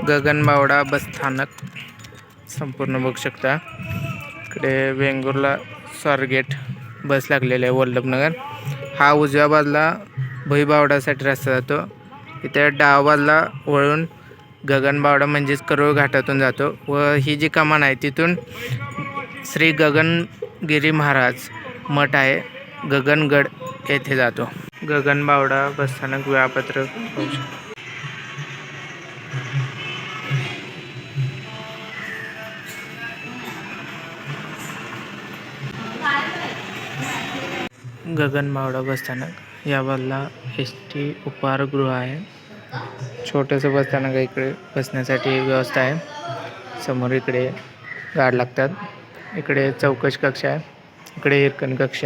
गगनबावडा बसस्थानक संपूर्ण बघू शकता। इकडे वेंगुर्ला स्वारगेट बस लागलेले आहे वल्लभनगर। हा उजव्या बाजूला भुईबावडासाठी रस्ता जातो। इथे डाव्या बाजूला वळून गगनबावडा म्हणजेच करोळ घाटातून जातो व ही जी कमान आहे तिथून श्री गगनगिरी महाराज मठ आहे गगनगड येथे जातो। गगनबावडा बसस्थानक वेळापत्रक पाहू शकता। गगनबावडा बसस्थानक या बाजूला एसटी उपहारगृह आहे। छोटंसं बसस्थानक आहे, इकडे बसण्यासाठी व्यवस्था आहे। समोर इकडे गाड्या लागतात, इकडे चौकश कक्ष आहे, इकडे हिरकण कक्ष,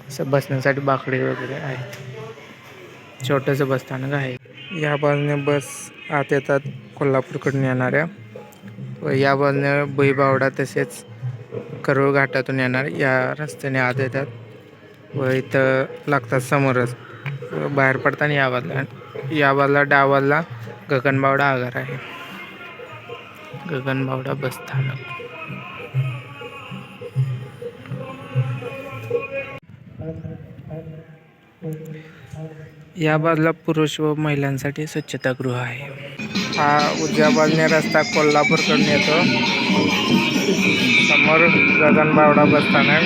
असं बसण्यासाठी बाकडे वगैरे आहे। छोटंसं बसस्थानक आहे। या बाजूने बस आत येतात कोल्हापूरकडून येणाऱ्या व या बाजूने भुईबावडा तसेच करोळ घाटातून येणार या रस्त्याने आत येतात व इथं लागतात समोरच। बाहेर पडताना या बाजूला डाव्या बाजूला गगनबावडा आगार आहे। गगनबावडा बसस्थानक या बाजूला पुरुष व महिलांसाठी स्वच्छतागृह आहे। हा उजव्या बाजूने रस्ता कोल्हापूरकडून येतो। समोर गगनबावडा बसस्थानक,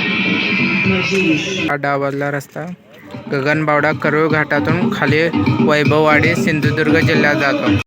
हा डाव्या बाजूला रस्ता गगनबावडा करोळ घाटातून खाली वैभववाडी सिंधुदुर्ग जिल्ह्यात जातो।